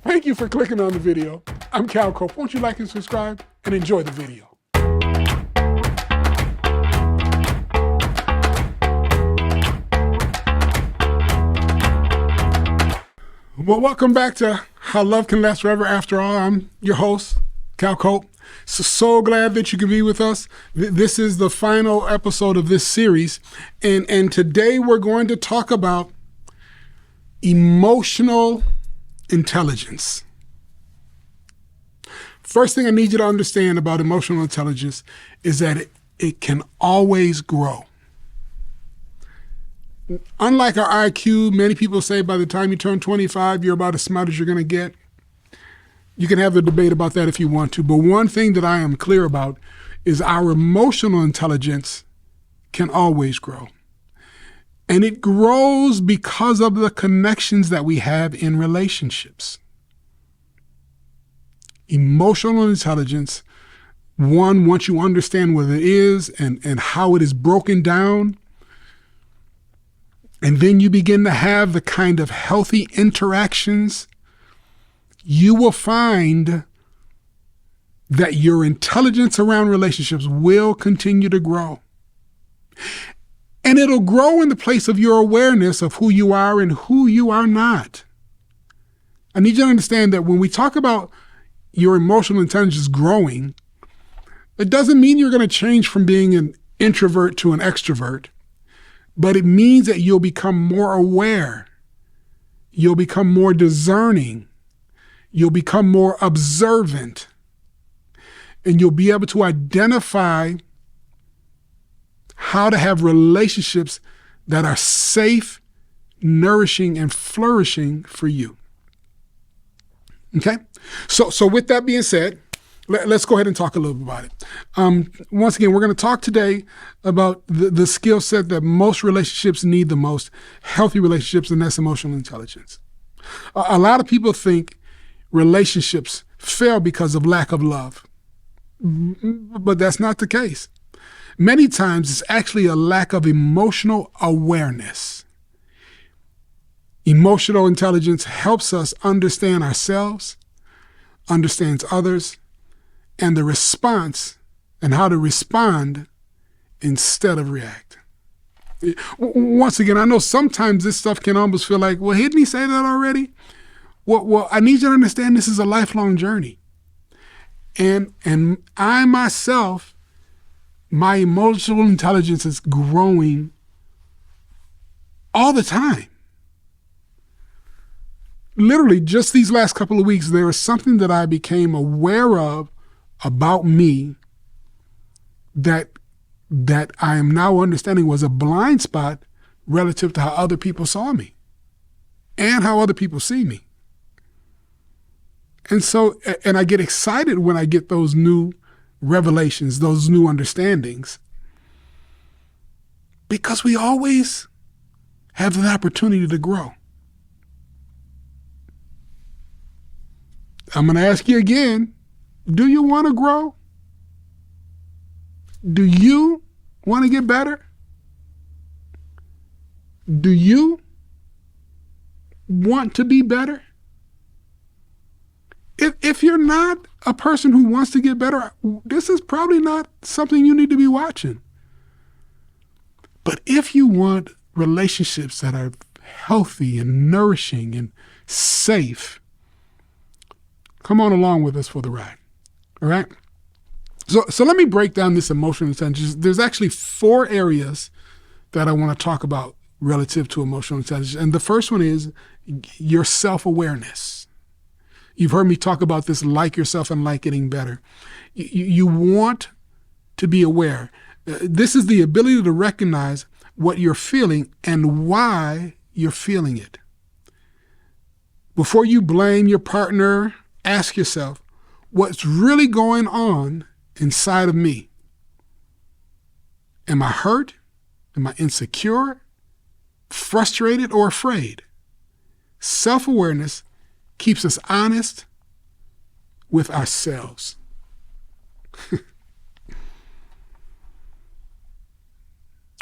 Thank you for clicking on the video. I'm Cal Cope. Won't you like and subscribe and enjoy the video? Well, welcome back to How Love Can Last Forever. After all, I'm your host, Cal Cope. So glad that you can be with us. This is the final episode of this series. And today we're going to talk about emotional intelligence. First thing I need you to understand about emotional intelligence is that it can always grow. Unlike our IQ, many people say by the time you turn 25, you're about as smart as you're going to get. You can have the debate about that if you want to. But one thing that I am clear about is our emotional intelligence can always grow. And it grows because of the connections that we have in relationships. Emotional intelligence, once you understand what it is and how it is broken down, and then you begin to have the kind of healthy interactions, you will find that your intelligence around relationships will continue to grow. And it'll grow in the place of your awareness of who you are and who you are not. I need you to understand that when we talk about your emotional intelligence growing, it doesn't mean you're going to change from being an introvert to an extrovert. But it means that you'll become more aware. You'll become more discerning. You'll become more observant. And you'll be able to identify how to have relationships that are safe, nourishing, and flourishing for you. Okay? So with that being said, let's go ahead and talk a little bit about it. Once again, we're going to talk today about the skill set that most relationships need the most, healthy relationships, and that's emotional intelligence. A lot of people think relationships fail because of lack of love, but that's not the case. Many times it's actually a lack of emotional awareness. Emotional intelligence helps us understand ourselves, understands others, and the response and how to respond instead of react. Once again, I know sometimes this stuff can almost feel like, well, didn't he say that already? Well, I need you to understand this is a lifelong journey. And I myself, my emotional intelligence is growing all the time. Literally, just these last couple of weeks, there is something that I became aware of about me that I am now understanding was a blind spot relative to how other people saw me and how other people see me. And I get excited when I get those new revelations, those new understandings, because we always have an opportunity to grow. I'm going to ask you again, do you want to grow? Do you want to get better? Do you want to be better? If you're not a person who wants to get better, this is probably not something you need to be watching. But if you want relationships that are healthy and nourishing and safe, come on along with us for the ride. All right? So let me break down this emotional intelligence. There's actually 4 areas that I want to talk about relative to emotional intelligence. And the first one is your self-awareness. You've heard me talk about this, like yourself and like getting better. You want to be aware. This is the ability to recognize what you're feeling and why you're feeling it. Before you blame your partner, ask yourself, what's really going on inside of me? Am I hurt? Am I insecure, frustrated, or afraid? Self-awareness keeps us honest with ourselves.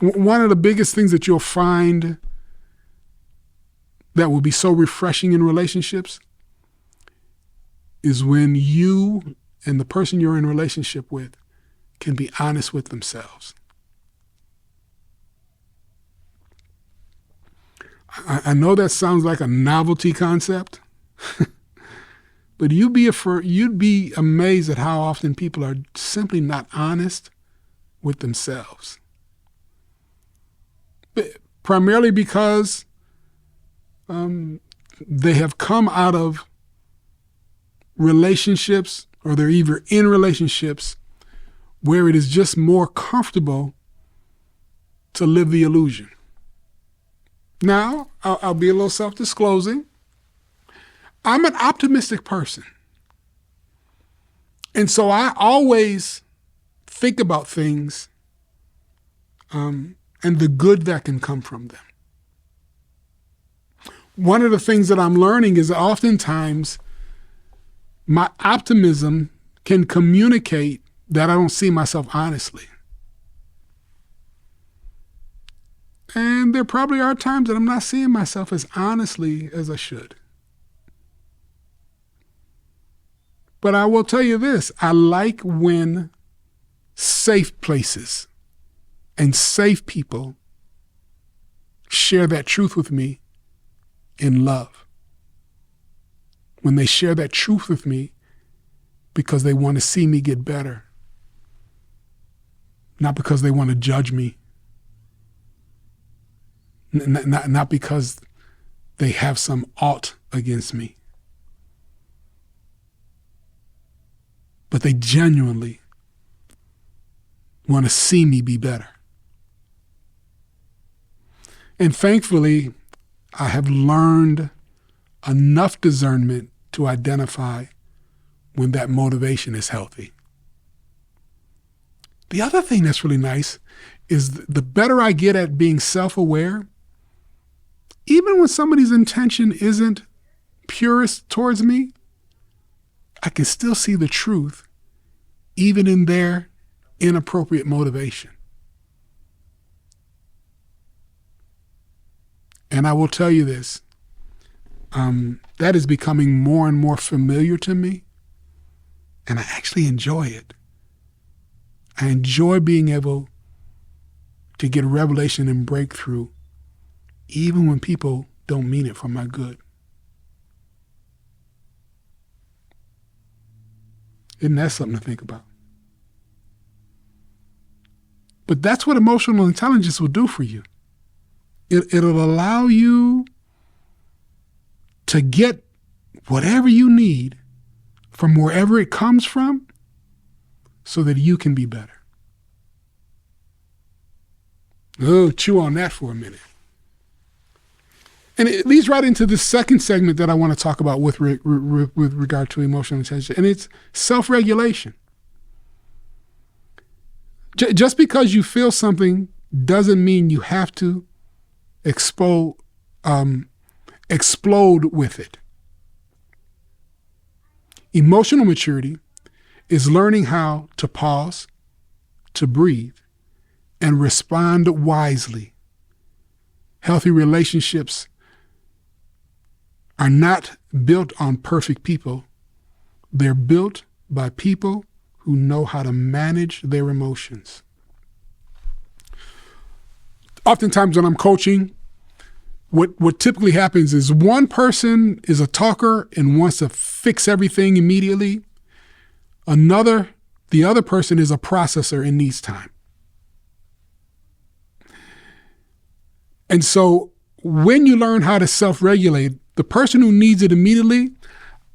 One of the biggest things that you'll find that will be so refreshing in relationships is when you and the person you're in a relationship with can be honest with themselves. I know that sounds like a novelty concept, but you'd be amazed at how often people are simply not honest with themselves. Primarily because they have come out of relationships, or they're either in relationships where it is just more comfortable to live the illusion. Now, I'll be a little self-disclosing. I'm an optimistic person. And so I always think about things and the good that can come from them. One of the things that I'm learning is that oftentimes my optimism can communicate that I don't see myself honestly. And there probably are times that I'm not seeing myself as honestly as I should. But I will tell you this, I like when safe places and safe people share that truth with me in love. When they share that truth with me because they want to see me get better, not because they want to judge me, not because they have some ought against me, but they genuinely want to see me be better. And thankfully, I have learned enough discernment to identify when that motivation is healthy. The other thing that's really nice is the better I get at being self-aware, even when somebody's intention isn't purest towards me, I can still see the truth even in their inappropriate motivation. And I will tell you this, that is becoming more and more familiar to me, and I actually enjoy it. I enjoy being able to get revelation and breakthrough even when people don't mean it for my good. Isn't that something to think about? But that's what emotional intelligence will do for you. It'll allow you to get whatever you need from wherever it comes from so that you can be better. Oh, chew on that for a minute. And it leads right into the second segment that I want to talk about with regard to emotional intelligence, and it's self-regulation. Just because you feel something doesn't mean you have to explode with it. Emotional maturity is learning how to pause, to breathe, and respond wisely. Healthy relationships are not built on perfect people. They're built by people who know how to manage their emotions. Oftentimes when I'm coaching, what typically happens is one person is a talker and wants to fix everything immediately. The other person is a processor and needs time. And so when you learn how to self-regulate, the person who needs it immediately,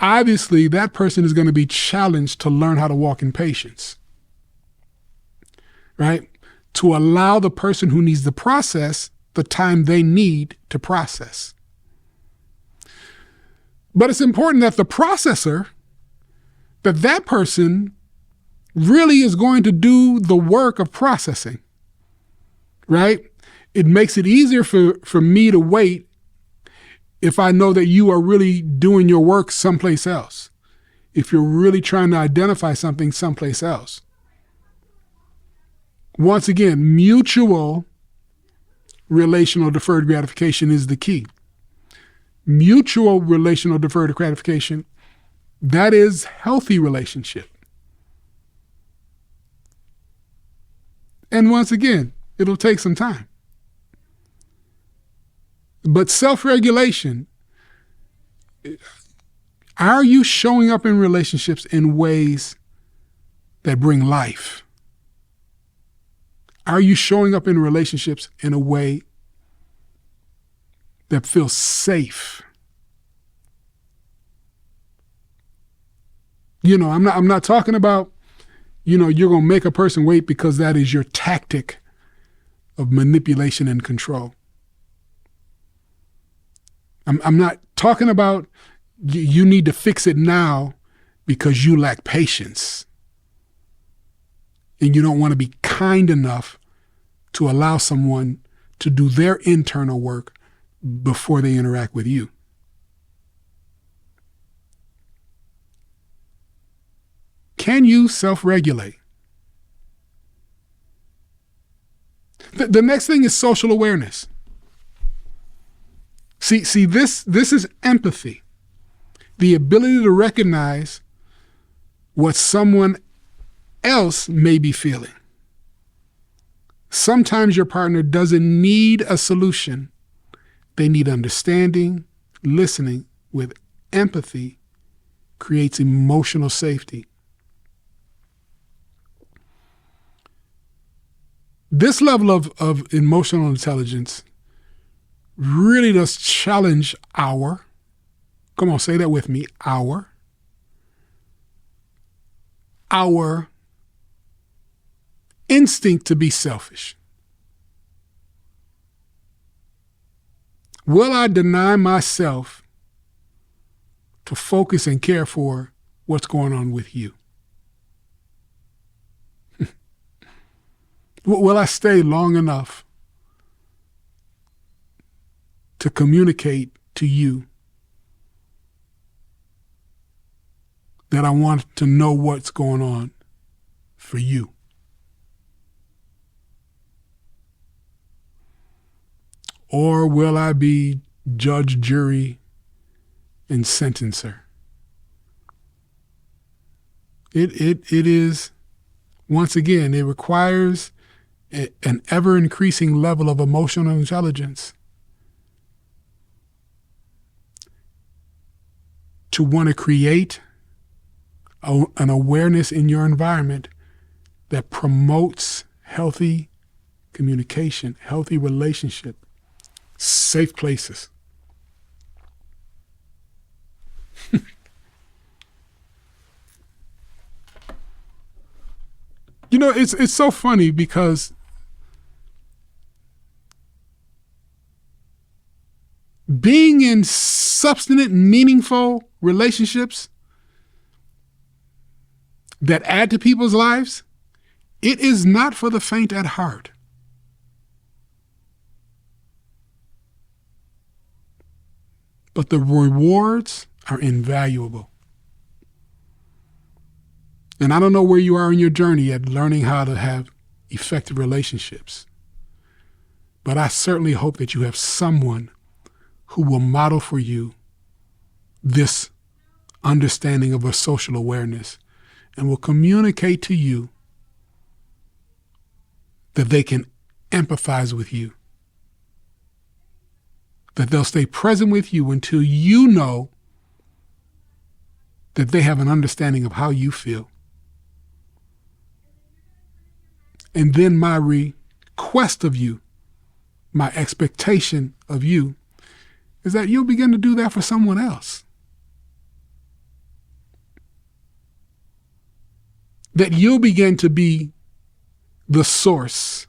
obviously that person is going to be challenged to learn how to walk in patience, right? To allow the person who needs the process the time they need to process. But it's important that the processor, that person really is going to do the work of processing, right? It makes it easier for me to wait if I know that you are really doing your work someplace else, if you're really trying to identify something someplace else. Once again, mutual relational deferred gratification is the key. Mutual relational deferred gratification That is healthy relationship. And once again, it'll take some time. But self-regulation, are you showing up in relationships in ways that bring life? Are you showing up in relationships in a way that feels safe? I'm not talking about, you're going to make a person wait because that is your tactic of manipulation and control. I'm not talking about you need to fix it now because you lack patience and you don't want to be kind enough to allow someone to do their internal work before they interact with you. Can you self-regulate? The next thing is social awareness. See, this is empathy. The ability to recognize what someone else may be feeling. Sometimes your partner doesn't need a solution. They need understanding. Listening with empathy creates emotional safety. This level of emotional intelligence really does challenge our, come on, say that with me, our instinct to be selfish. Will I deny myself to focus and care for what's going on with you? Will I stay long enough to communicate to you that I want to know what's going on for you? Or will I be judge, jury, and sentencer? It is, once again, it requires an ever-increasing level of emotional intelligence to want to create an awareness in your environment that promotes healthy communication, healthy relationship, safe places. It's so funny because being in substantive, meaningful relationships that add to people's lives, it is not for the faint at heart. But the rewards are invaluable. And I don't know where you are in your journey at learning how to have effective relationships, but I certainly hope that you have someone who will model for you this understanding of a social awareness and will communicate to you that they can empathize with you, that they'll stay present with you until you know that they have an understanding of how you feel. And then my request of you, my expectation of you, is that you'll begin to do that for someone else. That you'll begin to be the source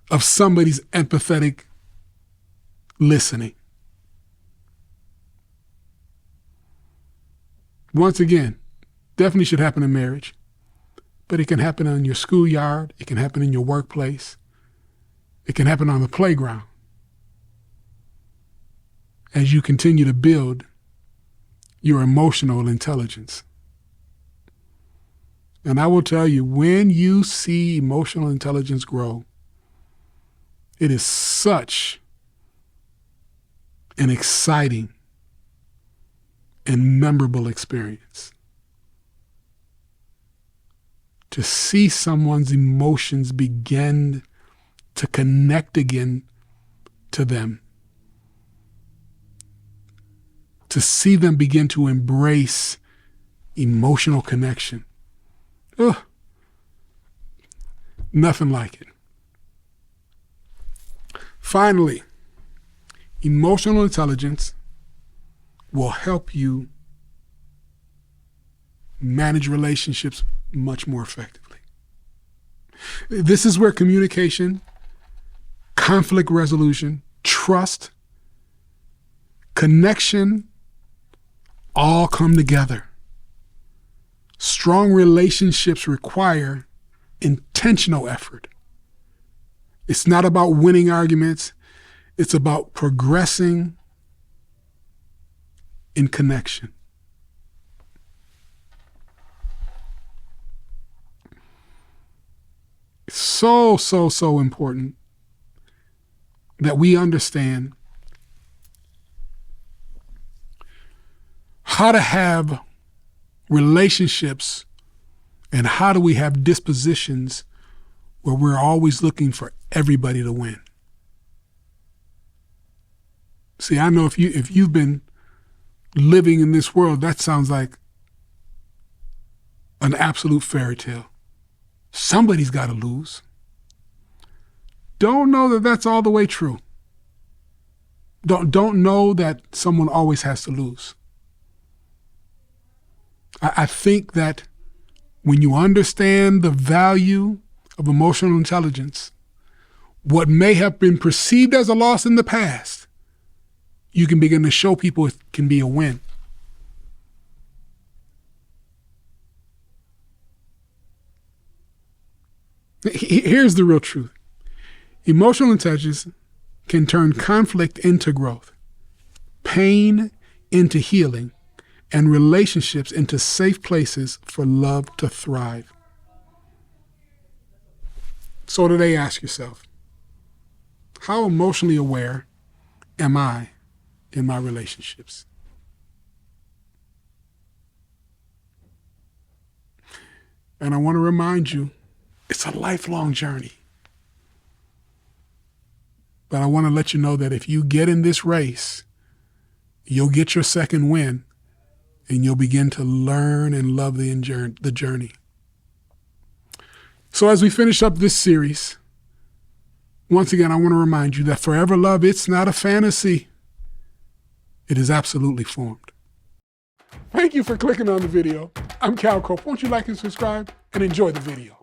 of somebody's empathetic listening. Once again, definitely should happen in marriage, but it can happen in your schoolyard, it can happen in your workplace, it can happen on the playground as you continue to build your emotional intelligence. And I will tell you, when you see emotional intelligence grow, it is such an exciting and memorable experience. To see someone's emotions begin to connect again to them. To see them begin to embrace emotional connection. Ugh. Nothing like it. Finally, emotional intelligence will help you manage relationships much more effectively. This is where communication, conflict resolution, trust, connection all come together. Strong relationships require intentional effort. It's not about winning arguments. It's about progressing in connection. It's so important that we understand how to have relationships and how do we have dispositions where we're always looking for everybody to win. See, I know if you've been living in this world, that sounds like an absolute fairy tale. Somebody's got to lose. Don't know that that's all the way true. Don't know that someone always has to lose. I think that when you understand the value of emotional intelligence, what may have been perceived as a loss in the past, you can begin to show people it can be a win. Here's the real truth. Emotional intelligence can turn conflict into growth, pain into healing, and relationships into safe places for love to thrive. So today, ask yourself, how emotionally aware am I in my relationships? And I want to remind you, it's a lifelong journey. But I want to let you know that if you get in this race, you'll get your second win and you'll begin to learn and love the journey. So as we finish up this series, once again, I want to remind you that forever love, it's not a fantasy. It is absolutely formed. Thank you for clicking on the video. I'm Cal Cope. Won't you like and subscribe and enjoy the video?